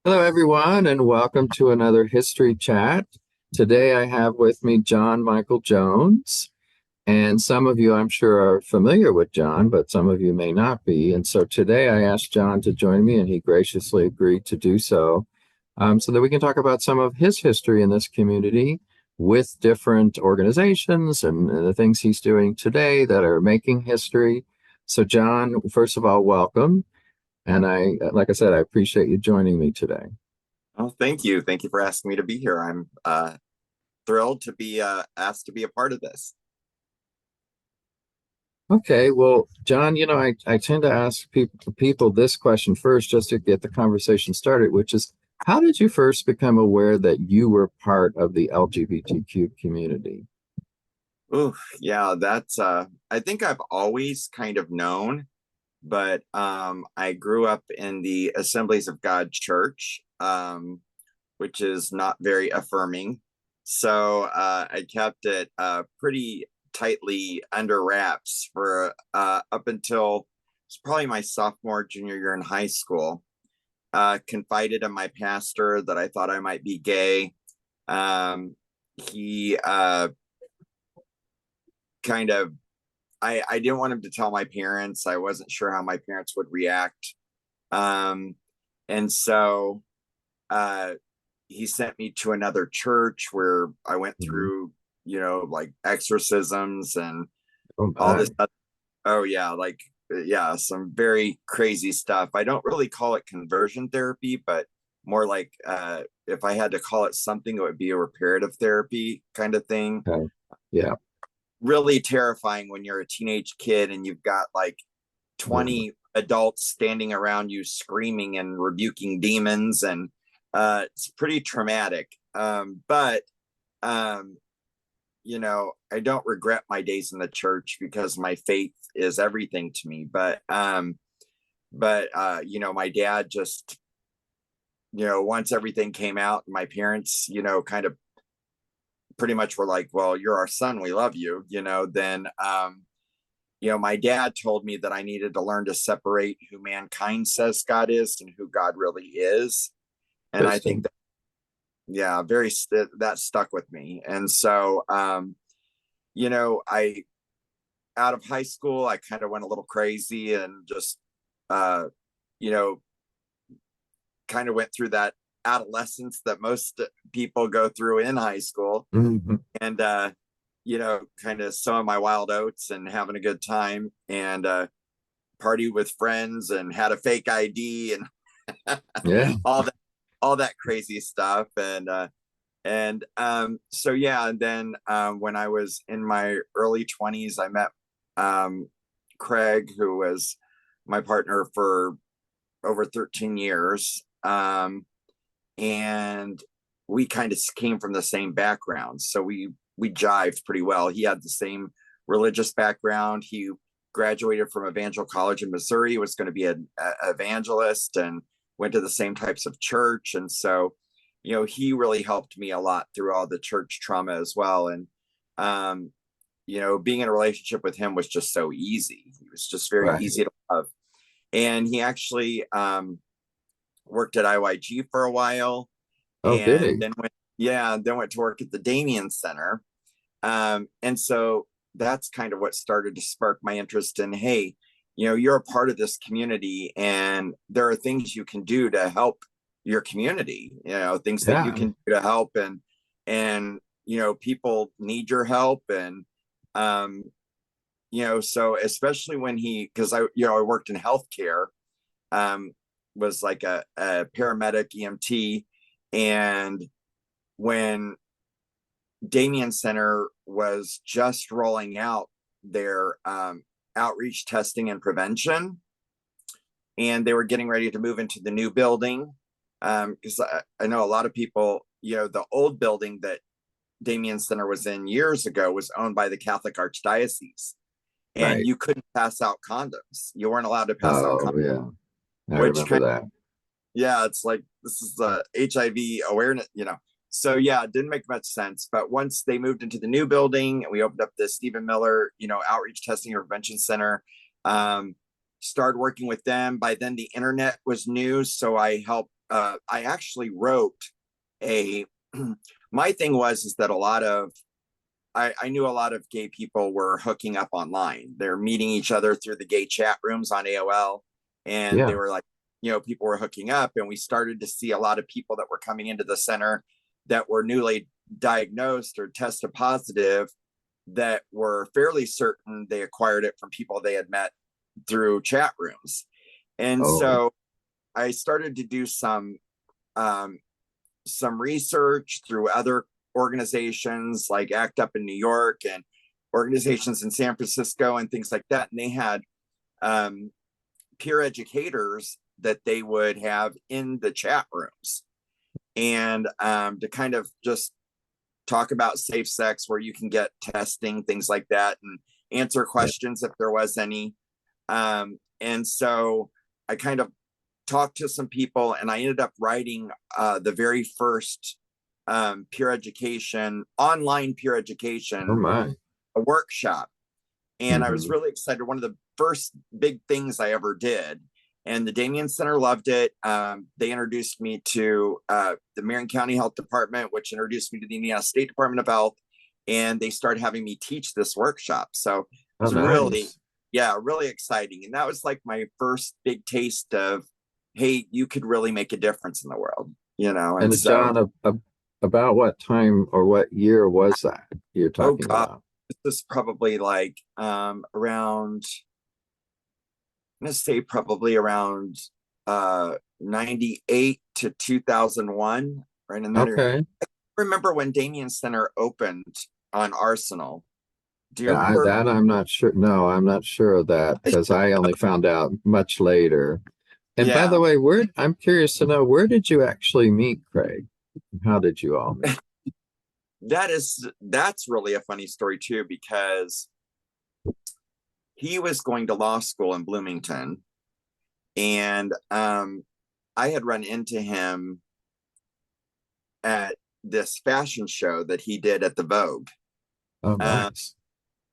Hello, everyone, and welcome to another history chat. Today I have with me John Michael Jones, and some of you I'm sure are familiar with John, but some of you may not be. And so today I asked John to join me, and he graciously agreed to do so, so that we can talk about some of his history in this community with different organizations and the things he's doing today that are making history. So, John, first of all, welcome. And like I said, I appreciate you joining me today. Oh, thank you. Thank you for asking me to be here. I'm thrilled to be asked to be a part of this. Okay, well, John, I tend to ask people this question first just to get the conversation started, which is how did you first become aware that you were part of the LGBTQ community? Ooh, yeah, that's I think I've always kind of known, but I grew up in the Assemblies of God Church, which is not very affirming. So I kept it pretty tightly under wraps for up until it's probably my sophomore, junior year in high school. Confided in my pastor that I thought I might be gay. He kind of, I didn't want him to tell my parents. I wasn't sure how my parents would react. Um, and so uh, he sent me to another church where I went Mhm. through, like exorcisms and Oh all my. this stuff. Oh, yeah, like, yeah, some very crazy stuff. I don't really call it conversion therapy, but more like if I had to call it something, it would be a reparative therapy kind of thing. Okay. Yeah. Really terrifying when you're a teenage kid and you've got like Yeah. 20 adults standing around you screaming and rebuking demons, and it's pretty traumatic. But um, I don't regret my days in the church because my faith is everything to me. But my dad just, once everything came out, my parents, kind of pretty much were like, well, you're our son, we love you, then my dad told me that I needed to learn to separate who mankind says God is and who God really is. And I think Interesting. that, yeah, that stuck with me. And so, I, out of high school, I kind of went a little crazy and just, uh, you know, kind of went through that adolescence that most people go through in high school. Mhm. And, kind of sowing my wild oats and having a good time, and party with friends and had a fake ID and Yeah. all that crazy stuff. And so yeah, and then when I was in my early 20s, I met Craig, who was my partner for over 13 years. And we kind of came from the same background, so we jived pretty well. He had the same religious background. He graduated from Evangel College in Missouri, was going to be an evangelist, and went to the same types of church. And so, he really helped me a lot through all the church trauma as well. And um, being in a relationship with him was just so easy. He was just very Right. easy to love. And he actually worked at IYG for a while, Oh, did and he? then went to work at the Damien Center. And so that's kind of what started to spark my interest in, hey, you're a part of this community, and there are things you can do to help your community, things that you Yeah. can do to help, and people need your help. And um, so especially when because I worked in healthcare, um, was like a paramedic EMT. And when Damien Center was just rolling out their outreach testing and prevention, and they were getting ready to move into the new building. Because I know a lot of people, the old building that Damien Center was in years ago was owned by the Catholic Archdiocese, and Right. you couldn't pass out condoms. You weren't allowed to pass out Oh, condoms, yeah. I which remember kind that. yeah, it's like this is the HIV awareness. So yeah, it didn't make much sense. But once they moved into the new building and we opened up the Stephen Miller, outreach testing and prevention center, um, started working with them. By then the internet was new, so I helped I actually wrote a my thing was is that a lot of I knew a lot of gay people were hooking up online. They're meeting each other through the gay chat rooms on AOL. And they Yeah. were like, people were hooking up. And we started to see a lot of people that were coming into the center that were newly diagnosed or tested positive that were fairly certain they acquired it from people they had met through chat rooms. And Oh, so I started to do um, some research through other organizations like ACT UP in New York and organizations in San Francisco and things like that. And they had um, peer educators that they would have in the chat rooms and to kind of just talk about safe sex where you can get testing, things like that, and answer yeah. questions if there was any. And so I kind of talked to some people and I ended up writing the very first online peer Oh education, my. a workshop. And I was Hmm. really excited. One of the first big things I ever did. And the Damien Center loved it. They introduced me to the Marion County Health Department, which introduced me to the Indiana State Department of Health. And they started having me teach this workshop. So it Oh, was really, nice. yeah, really exciting. And that was like my first big taste of, hey, you could really make a difference in the world, And And so, John, about what time or what year was that you're oh talking God, about? this is probably like around I'm gonna say probably around 98 to 2001, right in that area. Okay. I remember when Damien Center opened on Arsenal. Do you Yeah, remember? that I'm not sure. No, I'm not sure of that because I only found out much later. And by the Yeah, way, I'm curious to know, where did you actually meet Craig? How did you all meet? that's really a funny story too, because he was going to law school in Bloomington, and I had run into him at this fashion show that he did at the Vogue. Oh, Um, nice.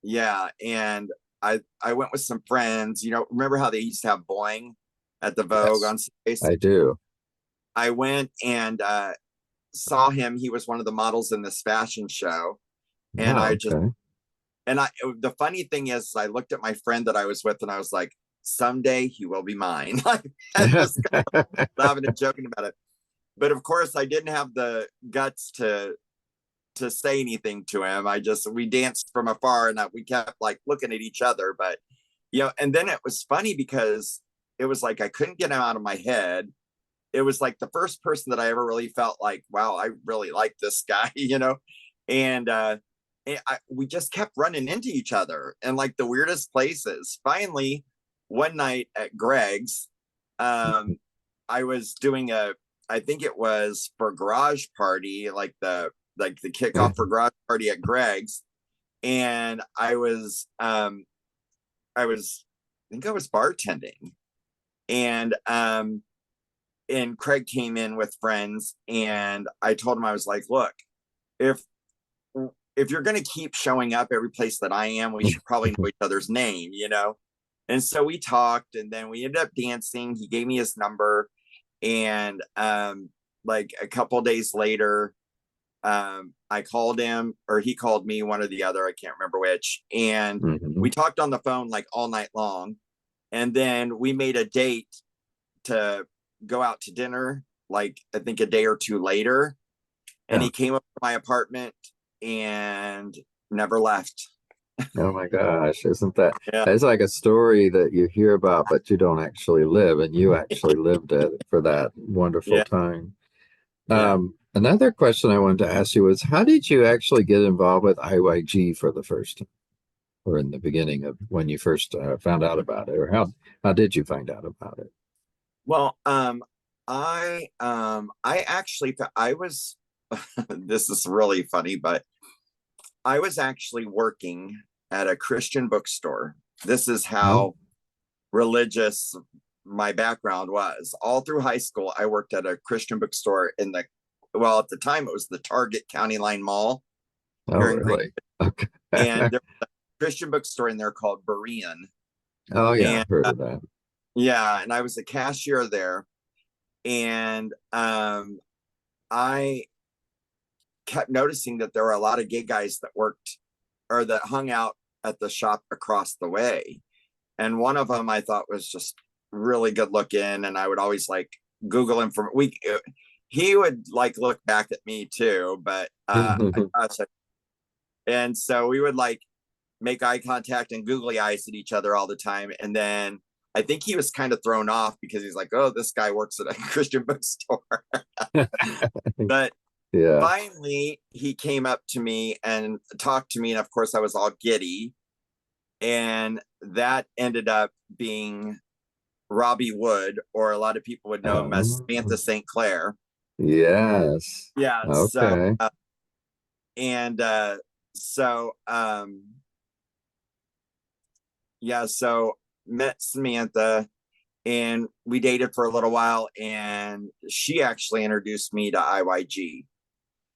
Yeah, and I went with some friends. Remember how they used to have Boing at the Vogue Yes, on space? I do. I went and saw him. He was one of the models in this fashion show, and Oh, I just okay. and I. The funny thing is, I looked at my friend that I was with, and I was like, "Someday he will be mine." Like, just kind of laughing and joking about it. But of course, I didn't have the guts to say anything to him. We danced from afar and we kept like looking at each other. But and then it was funny because it was like I couldn't get him out of my head. It was like the first person that I ever really felt like, wow, I really like this guy, and we just kept running into each other in like the weirdest places. Finally, one night at Greg's, I was doing I think it was for garage party, like the kickoff for garage party at Greg's, and I think I was bartending, and Craig came in with friends, and I told him I was like, look, if if you're gonna keep showing up every place that I am, we should probably know each other's name. And so we talked, and then we ended up dancing. He gave me his number, and like a couple days later, I called him or he called me, one or the other, I can't remember which, and Hmm. we talked on the phone like all night long, and then we made a date to go out to dinner, like I think a day or two later, and Yeah. he came up to my apartment and never left. Oh my gosh, isn't that Yeah, it's like a story that you hear about, but you don't actually live, and you actually lived it for that wonderful yeah, time. yeah. Another question I wanted to ask you was, how did you actually get involved with IYG for the first time, or in the beginning of when you first found out about it, or how did you find out about it? Well, I actually I was this is really funny, but I was actually working at a Christian bookstore. This is Oh, how religious my background was. All through high school, I worked at a Christian bookstore at the time it was the Target County Line Mall oh, here in Green. really? Okay. And there's a Christian bookstore in there called Berean. Oh, yeah, And I've heard of that. yeah, and I was a cashier there. And I kept noticing that there were a lot of gay guys that worked or that hung out at the shop across the way. And one of them I thought was just really good looking. And I would always like Google him from he would like look back at me too, but and so we would like make eye contact and googly eyes at each other all the time. And then I think he was kind of thrown off because he's like, oh, this guy works at a Christian bookstore. But Yeah. finally, he came up to me and talked to me. And of course, I was all giddy. And that ended up being Robbie Wood, or a lot of people would know him as Oh, Samantha St. Clair. yes. Yeah. So, Okay. and so, yeah, so met Samantha and we dated for a little while. And she actually introduced me to IYG.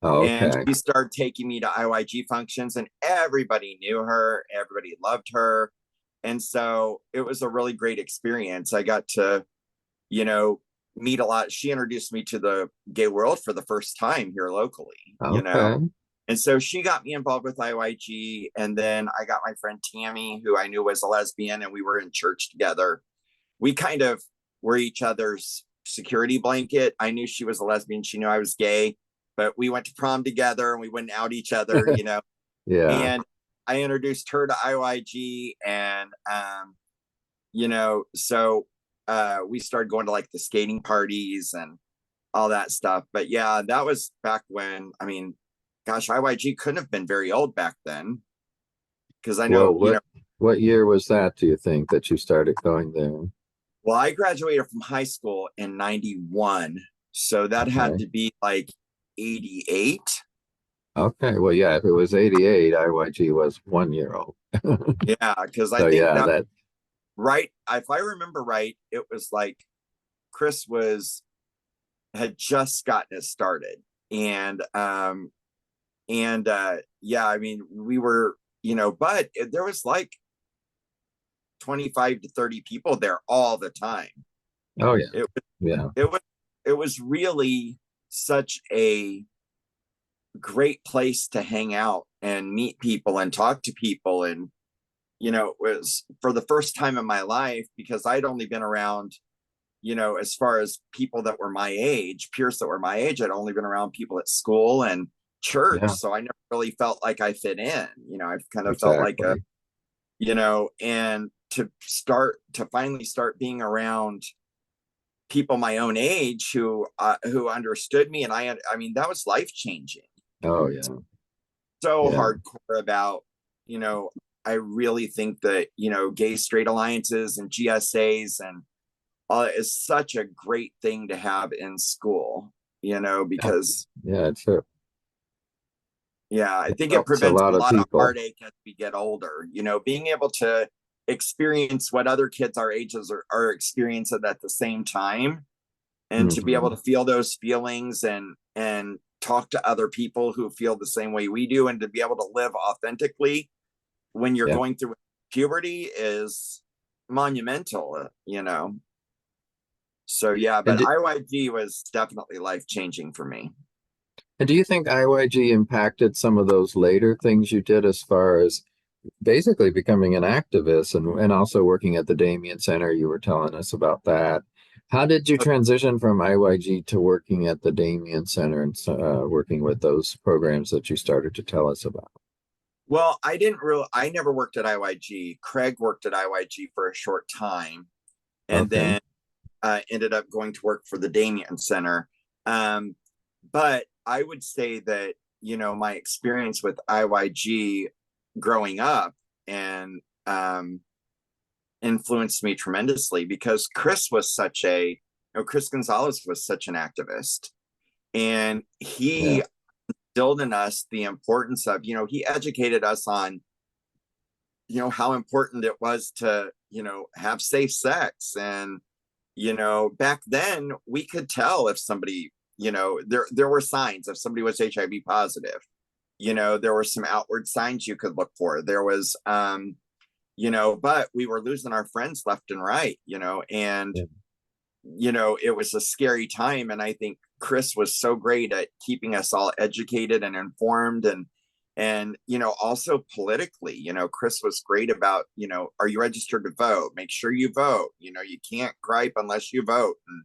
And Okay. she started taking me to IYG functions, and everybody knew her, everybody loved her. And so it was a really great experience. I got to, you know, meet a lot. She introduced me to the gay world for the first time here locally. Okay. And so she got me involved with IYG. And then I got my friend Tammy, who I knew was a lesbian, and we were in church together. We kind of were each other's security blanket. I knew she was a lesbian. She knew I was gay, but we went to prom together and we wouldn't out each other. Yeah. And I introduced her to IYG, and, so we started going to like the skating parties and all that stuff. But yeah, that was back when, I mean, gosh, IYG couldn't have been very old back then, because I Well, know, what year was that, do you think, that you started going there? well, I graduated from high school in 91. So that had Okay. to be like 88. Okay. Well, yeah, if it was 88, IYG was 1 year old. Yeah, because I So think yeah, that that right, if I remember right, it was like Chris was had just gotten it started. And yeah, I mean, we were, but there was like 25 to 30 people there all the time. oh yeah. It was Yeah. it was it was really such a great place to hang out and meet people and talk to people. And it was for the first time in my life, because I'd only been around, as far as people that were my age, peers that were my age, I'd only been around people at school and church. Yeah, So I never really felt like I fit in. I've kind of felt like exactly. and to finally start being around people my own age who understood me. And I mean, that was life changing. Oh yeah. So Yeah. hardcore about, you know, I really think that, gay straight alliances and GSAs and is such a great thing to have in school, Yeah. because Yeah, yeah, I it think it helps a prevents lot a of lot of people. heartache as we get older, being able to experience what other kids our ages are experiencing at the same time, and to be able Hmm. to feel those feelings and talk to other people who feel the same way we do, and to be able to live authentically when you're Yeah. going through puberty is monumental. So yeah, And but IYG was definitely life changing for me. do you think IYG impacted some of those later things you did as far as basically becoming an activist and also working at the Damien Center? You were telling us about that. How did you transition from IYG to working at the Damien Center and working with those programs that you started to tell us about? Well, I never worked at IYG. Craig worked at IYG for a short time, and Okay. then ended up going to work for the Damien Center. Um, but I would say that, my experience with IYG growing up and influenced me tremendously, because Chris Gonzalez was such an activist. And Yeah. he instilled in us the importance of, he educated us on, how important it was to, have safe sex. And, back then we could tell if somebody, there were signs if somebody was HIV positive. There were some outward signs you could look for. There was, but we were losing our friends left and right, and Yeah. it was a scary time. And I think Chris was so great at keeping us all educated and informed, and also politically, Chris was great about, are you registered to vote? Make sure you vote. You can't gripe unless you vote. And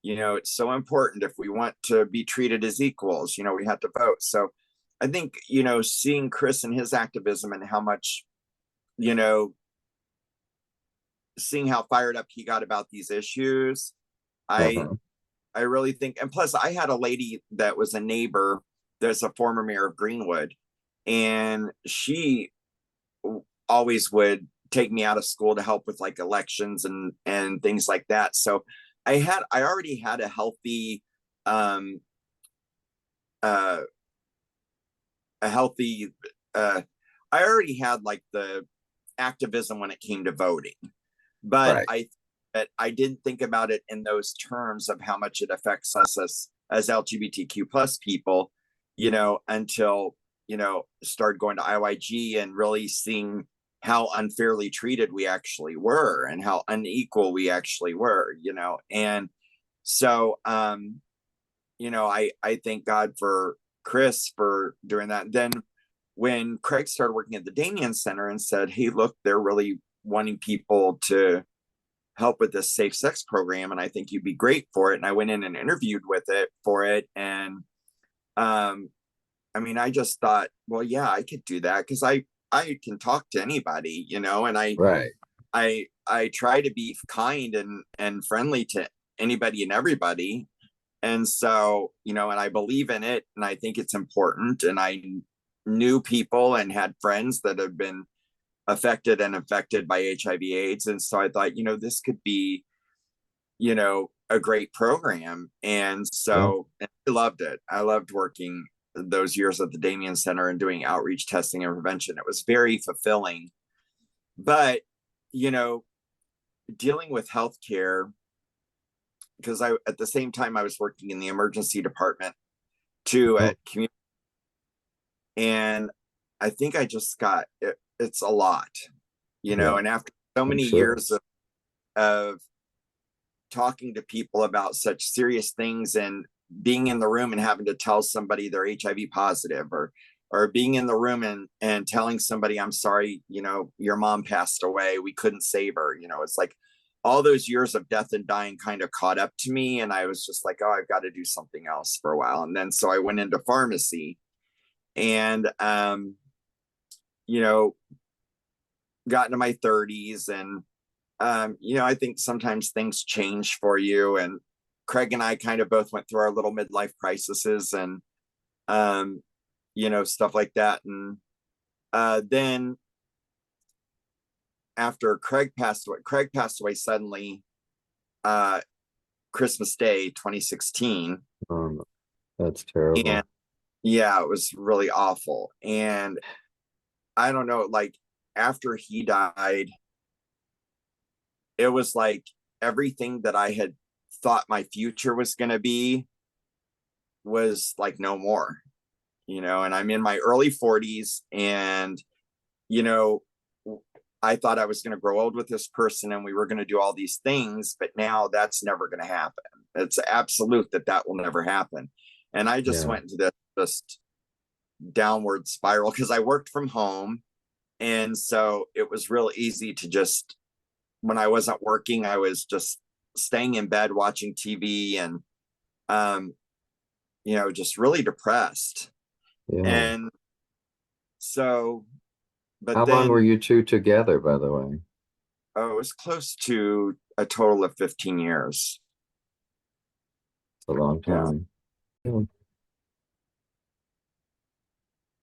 it's so important if we want to be treated as equals, we have to vote. So I think, seeing Chris and his activism and how much, you know, seeing how fired up he got about these issues, I Uh-huh. I really think, and plus I had a lady that was a neighbor that's a former mayor of Greenwood, and she always would take me out of school to help with like elections and things like that. So I already had a healthy um uh a healthy uh I already had like the activism when it came to voting, but Right. I didn't think about it in those terms of how much it affects us as LGBTQ plus people, until started going to IYG and really seeing how unfairly treated we actually were and how unequal we actually were, and so I thank God for Chris for doing that. Then when Craig started working at the Damien Center and said, "Hey, look, they're really wanting people to help with this safe sex program, and I think you'd be great for it." And I went in and interviewed with it for it, and um, I mean, I just thought, well, yeah, I could do that because I can talk to anybody, and Right. I try to be kind and friendly to anybody and everybody. And so, and I believe in it and I think it's important. And I knew people and had friends that have been affected and infected by HIV AIDS. And so I thought, this could be, a great program. And Yeah. so and I loved it. I loved working those years at the Damien Center and doing outreach, testing, and prevention. It was very fulfilling. But, you know, dealing with healthcare, because I at the same time I was working in the emergency department too Oh, at community, and I think I just got it's a lot, yeah, and after so I'm many sure. years of talking to people about such serious things and being in the room and having to tell somebody they're HIV positive, or being in the room and telling somebody, I'm sorry, your mom passed away, we couldn't save her. It's like all those years of death and dying kind of caught up to me, and I was just like, oh, I've got to do something else for a while. And then so I went into pharmacy, and you know got into my 30s, and I think sometimes things change for you. And Craig and I kind of both went through our little midlife crises and, um, stuff like that. And then after Craig passed away suddenly, uh, Christmas Day, 2016. Um, that's And terrible. yeah, it was really awful. And I don't know, like after he died, it was like everything that I had thought my future was going to be was like no more, and I'm in my early 40s, and you know I thought I was going to grow old with this person and we were going to do all these things, but now that's never going to happen. It's absolute that will never happen. And I just Yeah. went into this just downward spiral because I worked from home, and so it was real easy to just, when I wasn't working, I was just staying in bed watching TV, and um just really depressed. Yeah. And so, but How long were then, you two together, by the way? oh, it was close to a total of 15 years. It's a long Yeah. time. Yeah.